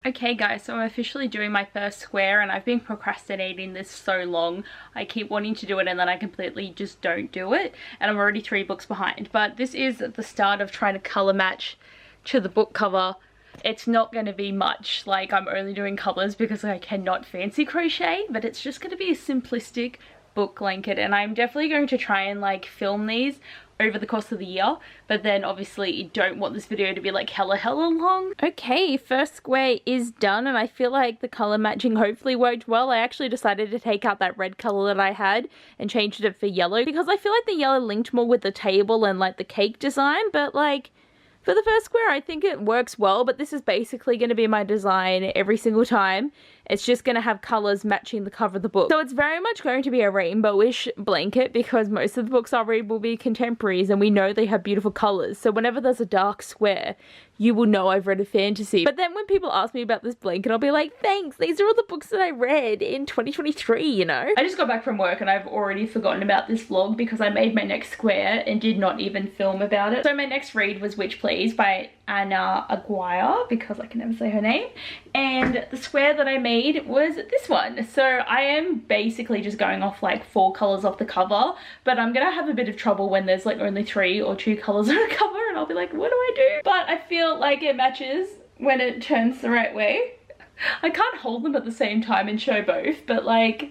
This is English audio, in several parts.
Okay guys, so I'm officially doing my first square and I've been procrastinating this so long. I keep wanting to do it and then I completely just don't do it, and I'm already 3 books behind. But this is the start of trying to colour match to the book cover. It's not going to be much, like I'm only doing colours because I cannot fancy crochet, but it's just going to be a simplistic book blanket, and I'm definitely going to try and like film these over the course of the year, but then obviously you don't want this video to be like hella long. Okay, first square is done and I feel like the colour matching hopefully worked well. I actually decided to take out that red colour that I had and changed it for yellow because I feel like the yellow linked more with the table and like the cake design, but like for the first square I think it works well. But this is basically going to be my design every single time. It's just going to have colours matching the cover of the book. So it's very much going to be a rainbowish blanket because most of the books I read will be contemporaries and we know they have beautiful colours. So whenever there's a dark square, you will know I've read a fantasy. But then when people ask me about this blanket, I'll be like, thanks, these are all the books that I read in 2023, you know? I just got back from work and I've already forgotten about this vlog because I made my next square and did not even film about it. So my next read was Witch Please by Anna Aguirre, because I can never say her name, and the square that I made was this one. So I am basically just going off like 4 colours off the cover, but I'm gonna have a bit of trouble when there's like only 3 or 2 colours on a cover and I'll be like, what do I do? But I feel like it matches when it turns the right way. I can't hold them at the same time and show both, but like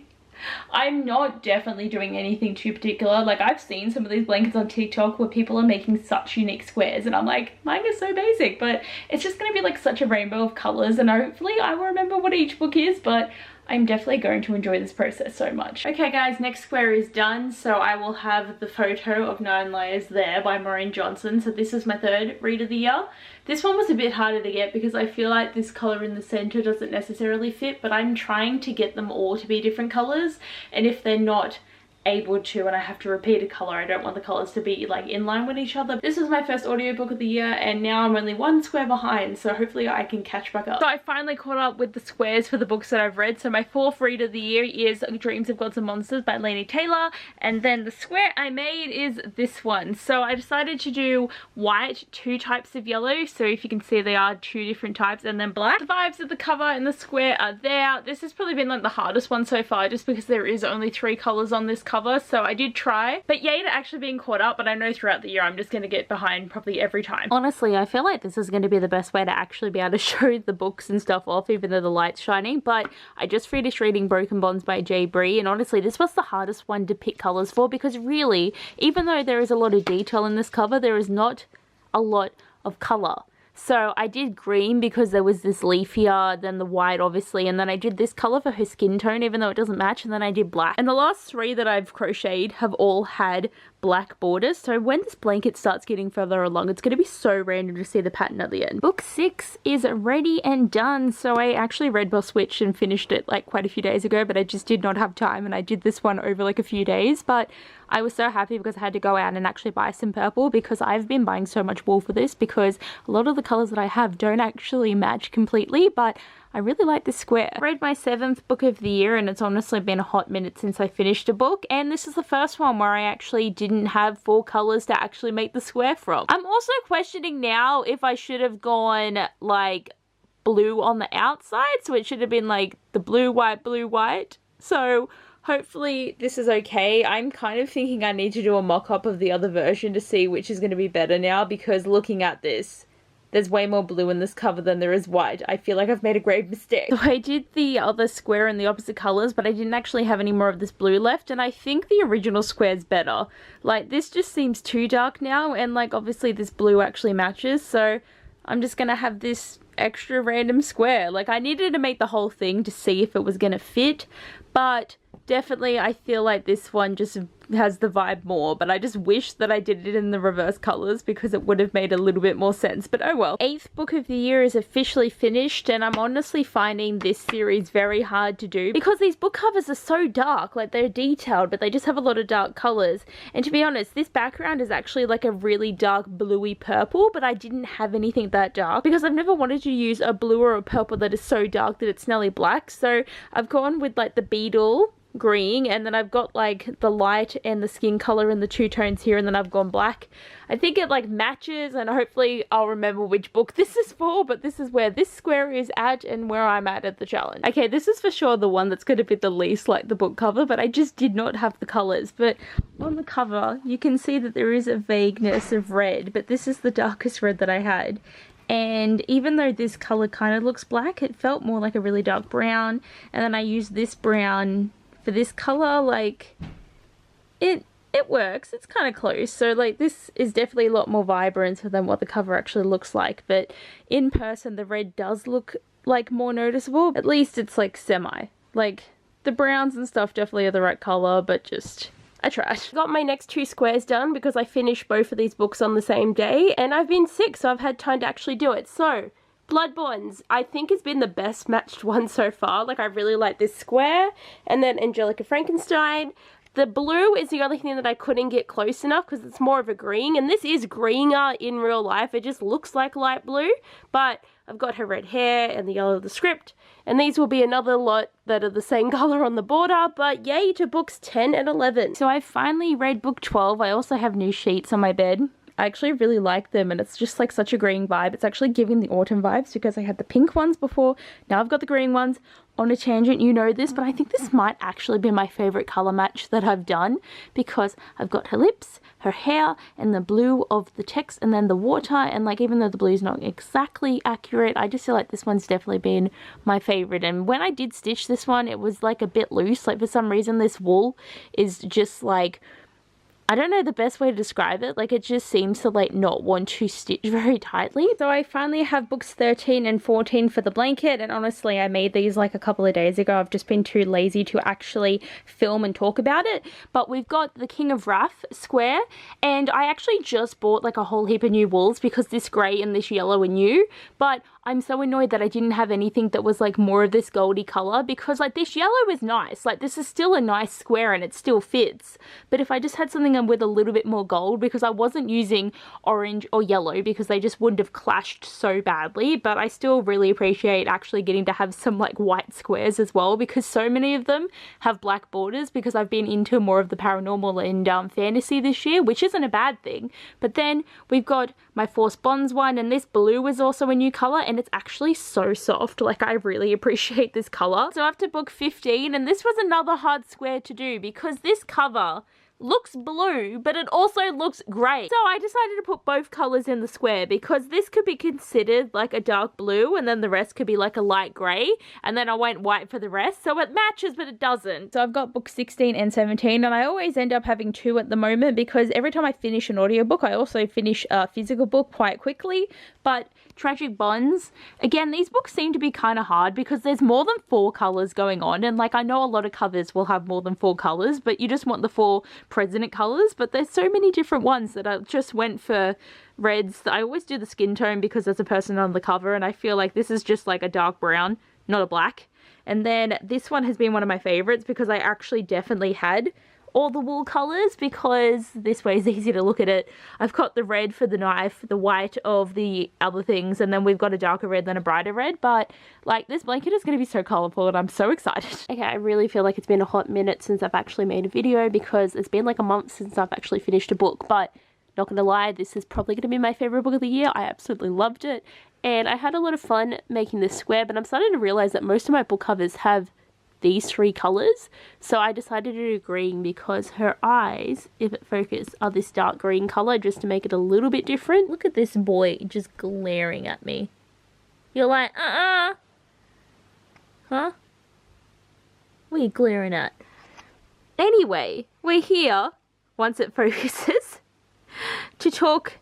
I'm not definitely doing anything too particular. Like I've seen some of these blankets on TikTok where people are making such unique squares and I'm like, mine is so basic, but it's just gonna be like such a rainbow of colors and hopefully I will remember what each book is, but I'm definitely going to enjoy this process so much. Okay guys, next square is done, so I will have the photo of 9 Layers There by Maureen Johnson. So this is my 3rd read of the year. This one was a bit harder to get because I feel like this colour in the centre doesn't necessarily fit, but I'm trying to get them all to be different colours, and if they're not able to and I have to repeat a colour, I don't want the colours to be like in line with each other. This was my first audiobook of the year and now I'm only 1 square behind, so hopefully I can catch back up. So I finally caught up with the squares for the books that I've read. So my 4th read of the year is Dreams of Gods and Monsters by Laini Taylor, and then the square I made is this one. So I decided to do white, 2 types of yellow, so if you can see they are 2 different types, and then black. The vibes of the cover and the square are there. This has probably been like the hardest one so far just because there is only 3 colours on this cover, so I did try, but yay to actually being caught up. But I know throughout the year I'm just going to get behind probably every time. Honestly, I feel like this is going to be the best way to actually be able to show the books and stuff off even though the light's shining. But I just finished reading Broken Bonds by J. Bree, and honestly this was the hardest one to pick colours for because really, even though there is a lot of detail in this cover, there is not a lot of colour. So I did green because there was this leaf here, then the white obviously, and then I did this colour for her skin tone even though it doesn't match, and then I did black. And the last 3 that I've crocheted have all had black borders, so when this blanket starts getting further along it's going to be so random to see the pattern at the end. Book 6 is ready and done. So I actually read Boss Witch and finished it like quite a few days ago, but I just did not have time and I did this one over like a few days. But I was so happy because I had to go out and actually buy some purple because I've been buying so much wool for this because a lot of the colours that I have don't actually match completely, but I really like this square. I read my 7th book of the year and it's honestly been a hot minute since I finished a book, and this is the first one where I actually didn't have 4 colours to actually make the square from. I'm also questioning now if I should have gone like blue on the outside, so it should have been like the blue, white. So hopefully this is okay. I'm kind of thinking I need to do a mock-up of the other version to see which is going to be better now, because looking at this, there's way more blue in this cover than there is white. I feel like I've made a grave mistake. So I did the other square in the opposite colours, but I didn't actually have any more of this blue left, and I think the original square's better. Like, this just seems too dark now, and like obviously this blue actually matches, so I'm just gonna have this extra random square. Like, I needed to make the whole thing to see if it was gonna fit, but definitely I feel like this one just has the vibe more, but I just wish that I did it in the reverse colours because it would have made a little bit more sense, but oh well. 8th book of the year is officially finished, and I'm honestly finding this series very hard to do because these book covers are so dark. Like, they're detailed but they just have a lot of dark colours, and to be honest this background is actually like a really dark bluey purple, but I didn't have anything that dark because I've never wanted to use a blue or a purple that is so dark that it's nearly black. So I've gone with like the Beetle green, and then I've got like the light and the skin color and the two tones here, and then I've gone black. I think it like matches, and hopefully I'll remember which book this is for, but this is where this square is at and where I'm at the challenge. Okay, this is for sure the one that's going to be the least like the book cover, but I just did not have the colors. But on the cover you can see that there is a vagueness of red, but this is the darkest red that I had. And even though this color kind of looks black, it felt more like a really dark brown, and then I used this brown for this color. Like it works, it's kind of close. So like this is definitely a lot more vibrant than what the cover actually looks like, but in person the red does look like more noticeable. At least it's like semi, like the browns and stuff definitely are the right color, but just I tried. Got my next two squares done because I finished both of these books on the same day, and I've been sick, so I've had time to actually do it. So Bloodborns, I think, has been the best matched one so far. Like, I really like this square, and then Angelica Frankenstein. The blue is the only thing that I couldn't get close enough because it's more of a green, and this is greener in real life. It just looks like light blue, but I've got her red hair and the yellow of the script, and these will be another lot that are the same color on the border, but yay to books 10 and 11. So I finally read book 12. I also have new sheets on my bed. I actually really like them, and it's just like such a green vibe. It's actually giving the autumn vibes because I had the pink ones before. Now I've got the green ones. On a tangent, you know this, but I think this might actually be my favorite color match that I've done because I've got her lips, her hair, and the blue of the text, and then the water. And like, even though the blue is not exactly accurate, I just feel like this one's definitely been my favorite. And when I did stitch this one, it was like a bit loose. Like, for some reason this wool is just like, I don't know the best way to describe it. Like, it just seems to like not want to stitch very tightly. So I finally have books 13 and 14 for the blanket, and honestly I made these like a couple of days ago. I've just been too lazy to actually film and talk about it. But we've got the King of Wrath square, and I actually just bought like a whole heap of new wools because this grey and this yellow are new, but I'm so annoyed that I didn't have anything that was like more of this goldy color, because like this yellow is nice. Like, this is still a nice square and it still fits, but if I just had something with a little bit more gold, because I wasn't using orange or yellow because they just wouldn't have clashed so badly. But I still really appreciate actually getting to have some like white squares as well, because so many of them have black borders, because I've been into more of the paranormal and fantasy this year, which isn't a bad thing. But then we've got my Force Bonds one, and this blue is also a new color, and it's actually so soft. Like, I really appreciate this color. So after book 15, and this was another hard square to do because this cover looks blue, but it also looks grey. So I decided to put both colours in the square because this could be considered like a dark blue, and then the rest could be like a light grey, and then I went white for the rest. So it matches, but it doesn't. So I've got book 16 and 17, and I always end up having two at the moment because every time I finish an audiobook, I also finish a physical book quite quickly. But Tragic Bonds, again, these books seem to be kind of hard because there's more than 4 colours going on, and like, I know a lot of covers will have more than 4 colours, but you just want the 4 president colours. But there's so many different ones that I just went for reds. I always do the skin tone because there's a person on the cover, and I feel like this is just like a dark brown, not a black. And then this one has been one of my favourites because I actually definitely had all the wool colours, because this way is easy to look at it. I've got the red for the knife, the white of the other things, and then we've got a darker red than a brighter red. But like, this blanket is going to be so colourful, and I'm so excited. Okay, I really feel like it's been a hot minute since I've actually made a video because it's been like a month since I've actually finished a book. But not gonna lie, this is probably gonna be my favourite book of the year. I absolutely loved it, and I had a lot of fun making this square, but I'm starting to realise that most of my book covers have these 3 colours, so I decided to do green because her eyes, if it focused, are this dark green colour just to make it a little bit different. Look at this boy just glaring at me. You're like, huh? What are you glaring at? Anyway, we're here, once it focuses, to talk,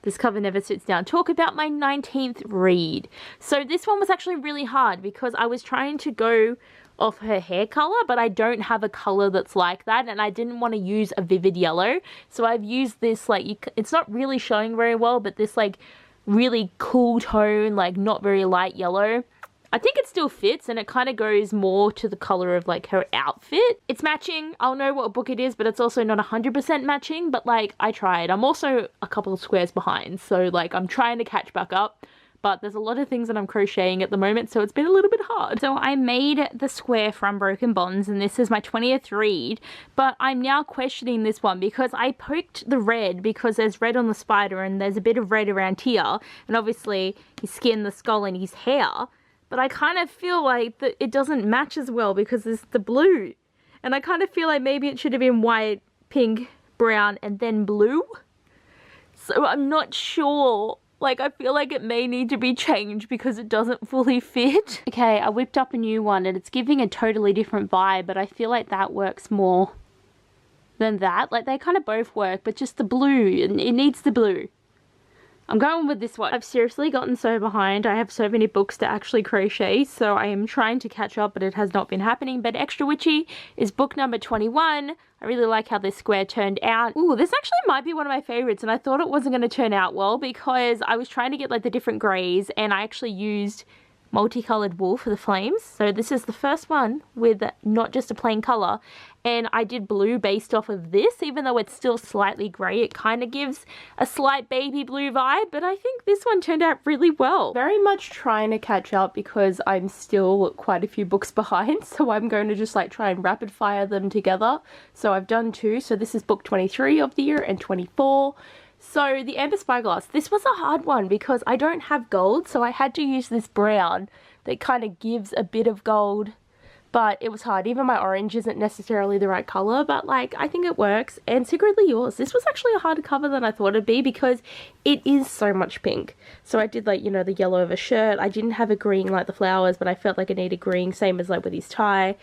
this cover never sits down, talk about my 19th read. So this one was actually really hard because I was trying to go off her hair color, but I don't have a color that's like that, and I didn't want to use a vivid yellow, so I've used this like, it's not really showing very well, but this like really cool tone, like not very light yellow. I think it still fits, and it kind of goes more to the color of like her outfit. It's matching. I'll know what book it is, but it's also not 100% matching, but like, I tried. I'm also a couple of squares behind, so like, I'm trying to catch back up. but there's a lot of things that I'm crocheting at the moment, so it's been a little bit hard. So I made the square from Broken Bonds, and this is my 20th read, but I'm now questioning this one because I poked the red because there's red on the spider and there's a bit of red around here, and obviously his skin, the skull, and his hair, but I kind of feel like that it doesn't match as well because there's the blue, and I kind of feel like maybe it should have been white, pink, brown, and then blue. So I'm not sure. Like, I feel like it may need to be changed because it doesn't fully fit. Okay, I whipped up a new one and it's giving a totally different vibe, but I feel like that works more than that. Like, they kind of both work, but just the blue, it needs the blue. I'm going with this one. I've seriously gotten so behind. I have so many books to actually crochet, so I am trying to catch up, but it has not been happening. But Extra Witchy is book number 21. I really like how this square turned out. Ooh, this actually might be one of my favorites, and I thought it wasn't going to turn out well because I was trying to get like the different grays, and I actually used multicolored wool for the flames. So this is the first one with not just a plain color, and I did blue based off of this. Even though it's still slightly gray, it kind of gives a slight baby blue vibe, but I think this one turned out really well. Very much trying to catch up because I'm still quite a few books behind, so I'm going to just like try and rapid fire them together. So I've done 2, so this is book 23 of the year and 24. So the Amber Spyglass, this was a hard one because I don't have gold, so I had to use this brown that kind of gives a bit of gold, but it was hard. Even my orange isn't necessarily the right color, but like, I think it works. And Secretly Yours, this was actually a harder cover than I thought it'd be because it is so much pink. So I did like, you know, the yellow of a shirt. I didn't have a green like the flowers, but I felt like I needed green, same as like with his tie.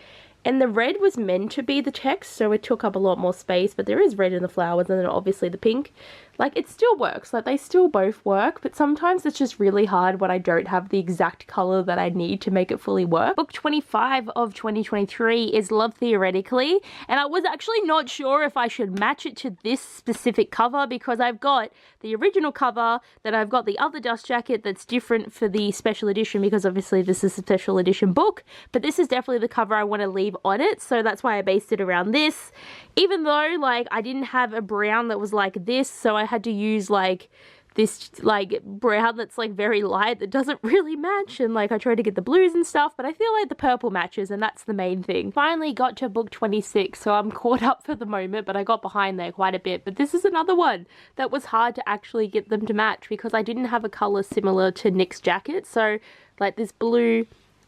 And the red was meant to be the text, so it took up a lot more space, but there is red in the flowers and then obviously the pink. Like, it still works, like they still both work, but sometimes it's just really hard when I don't have the exact color that I need to make it fully work. Book 25 of 2023 is Love Theoretically, and I was actually not sure if I should match it to this specific cover because I've got the original cover, then I've got the other dust jacket that's different for the special edition because obviously this is a special edition book, but this is definitely the cover I want to leave on it, so that's why I based it around this. Even though, like, I didn't have a brown that was like this, so I had to use like this like brown that's like very light that doesn't really match, and like I tried to get the blues and stuff, but I feel like the purple matches, and that's the main thing. Finally got to book 26, so I'm caught up for the moment, but I got behind there quite a bit. But this is another one that was hard to actually get them to match because I didn't have a color similar to Nick's jacket, so like this blue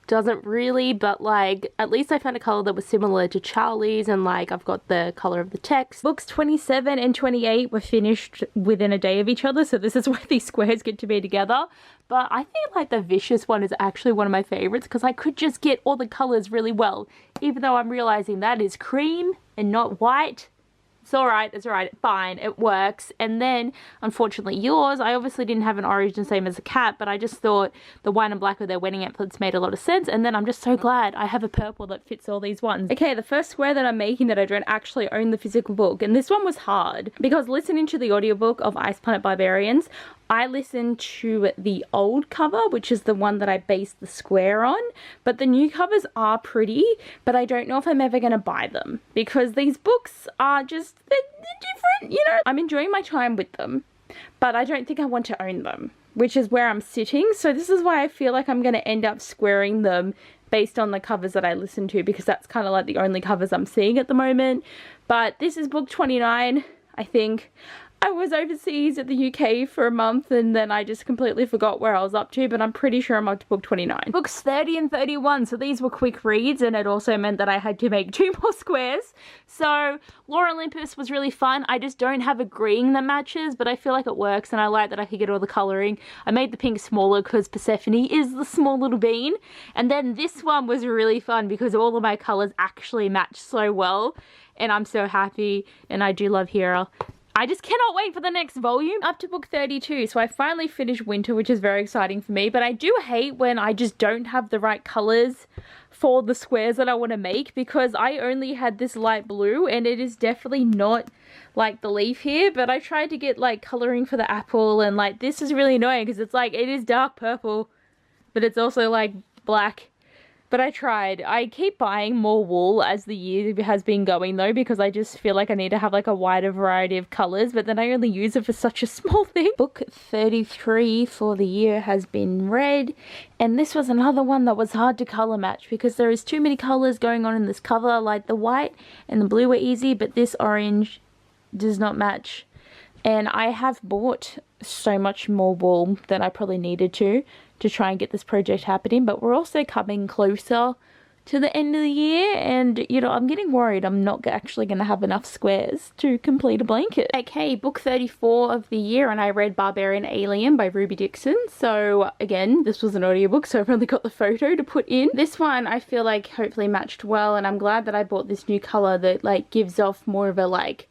doesn't really, but like at least I found a color that was similar to Charlie's, and like I've got the color of the text. Books 27 and 28 were finished within a day of each other, so this is where these squares get to be together. But I think like the Vicious one is actually one of my favorites because I could just get all the colors really well, even though I'm realizing that is cream and not white. It's alright, fine, it works. And then, unfortunately, Yours, I obviously didn't have an origin same as a cat, but I just thought the white and black with their wedding anklets made a lot of sense, and then I'm just so glad I have a purple that fits all these ones. Okay, the first square that I'm making that I don't actually own the physical book, and this one was hard, because listening to the audiobook of Ice Planet Barbarians, I listened to the old cover, which is the one that I based the square on, but the new covers are pretty, but I don't know if I'm ever going to buy them, because these books are just, they're different, you know. I'm enjoying my time with them, but I don't think I want to own them, which is where I'm sitting, so this is why I feel like I'm going to end up squaring them based on the covers that I listen to, because that's kind of like the only covers I'm seeing at the moment. But this is book 29, I think. I was overseas at the UK for a month and then I just completely forgot where I was up to, but I'm pretty sure I'm up to book 29. Books 30 and 31, so these were quick reads, and it also meant that I had to make 2 more squares. So Lore Olympus was really fun. I just don't have a green that matches, but I feel like it works, and I like that I could get all the colouring. I made the pink smaller because Persephone is the small little bean. And then this one was really fun because all of my colours actually match so well, and I'm so happy, and I do love Hera. I just cannot wait for the next volume. Up to book 32, so I finally finished Winter, which is very exciting for me, but I do hate when I just don't have the right colours for the squares that I want to make, because I only had this light blue and it is definitely not like the leaf here, but I tried to get like colouring for the apple, and like this is really annoying because it's like, it is dark purple, but it's also like black. But I tried. I keep buying more wool as the year has been going though, because I just feel like I need to have like a wider variety of colours, but then I only use it for such a small thing. Book 33 for the year has been red, and this was another one that was hard to colour match because there is too many colours going on in this cover. Like the white and the blue were easy, but this orange does not match. And I have bought so much more wool than I probably needed to try and get this project happening, but we're also coming closer to the end of the year, and you know, I'm getting worried I'm not actually going to have enough squares to complete a blanket. Okay, book 34 of the year, and I read Barbarian Alien by Ruby Dixon. So again, this was an audiobook, so I've only got the photo to put in. This one I feel like hopefully matched well, and I'm glad that I bought this new colour that like gives off more of a like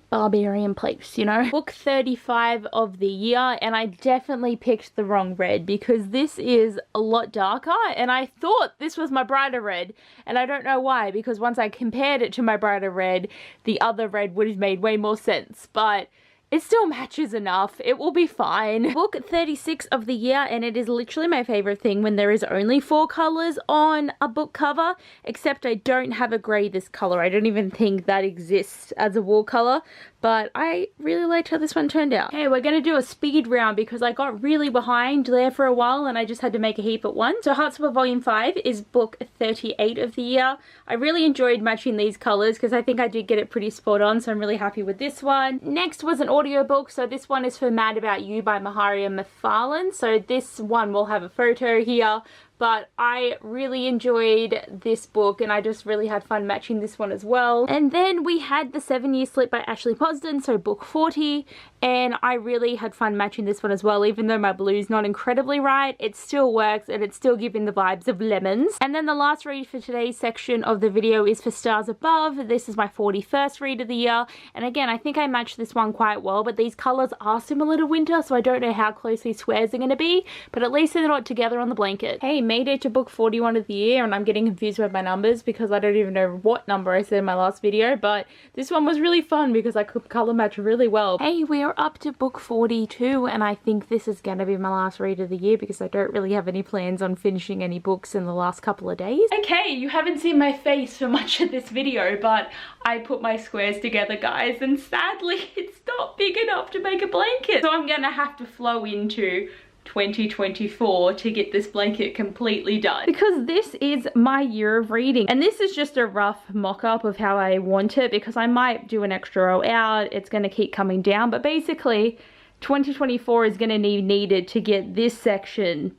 barbarian place, you know. Book 35 of the year, and I definitely picked the wrong red because this is a lot darker, and I thought this was my brighter red, and I don't know why, because once I compared it to my brighter red, the other red would have made way more sense, but it still matches enough. It will be fine. Book 36 of the year, and it is literally my favorite thing when there is only 4 colors on a book cover, except I don't have a gray this color. I don't even think that exists as a wall color, but I really liked how this one turned out. Okay, we're gonna do a speed round because I got really behind there for a while and I just had to make a heap at once. So Heartstopper Volume 5 is book 38 of the year. I really enjoyed matching these colors because I think I did get it pretty spot on, so I'm really happy with this one. Next was an audiobook, so this one is for Mad About You by Maharia McFarlane. So this one will have a photo here, but I really enjoyed this book and I just really had fun matching this one as well. And then we had The 7 Year Slip by Ashley Posden, so book 40, and I really had fun matching this one as well. Even though my blue's not incredibly right, it still works and it's still giving the vibes of lemons. And then the last read for today's section of the video is For Stars Above. This is my 41st read of the year, and again I think I matched this one quite well, but these colours are similar to winter, so I don't know how close these squares are going to be, but at least they're not together on the blanket. Hey, made it to book 41 of the year, and I'm getting confused with my numbers because I don't even know what number I said in my last video, but this one was really fun because I could colour match really well. Hey, we are up to book 42, and I think this is going to be my last read of the year because I don't really have any plans on finishing any books in the last couple of days. Okay, you haven't seen my face for much of this video, but I put my squares together, guys, and sadly it's not big enough to make a blanket, so I'm gonna have to flow into 2024 to get this blanket completely done because this is my year of reading, and this is just a rough mock-up of how I want it because I might do an extra row out. It's going to keep coming down, but basically 2024 is going to be needed to get this section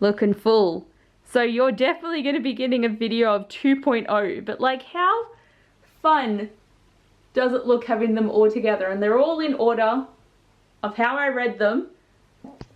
looking full. So you're definitely going to be getting a video of 2.0, but like how fun does it look having them all together, and they're all in order of how I read them.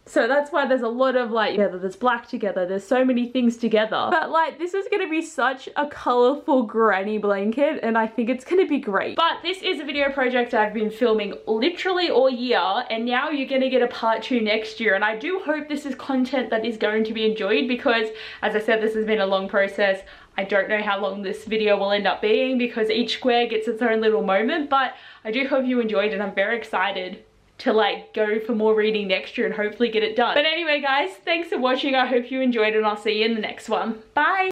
So that's why there's a lot of like, yeah, there's black together, there's so many things together. But like, this is gonna be such a colorful granny blanket, and I think it's gonna be great. But this is a video project I've been filming literally all year, and now you're gonna get a part 2 next year. And I do hope this is content that is going to be enjoyed because, as I said, this has been a long process. I don't know how long this video will end up being because each square gets its own little moment, but I do hope you enjoyed it. I'm very excited to like go for more reading next year and hopefully get it done. But anyway guys, thanks for watching. I hope you enjoyed, and I'll see you in the next one. Bye!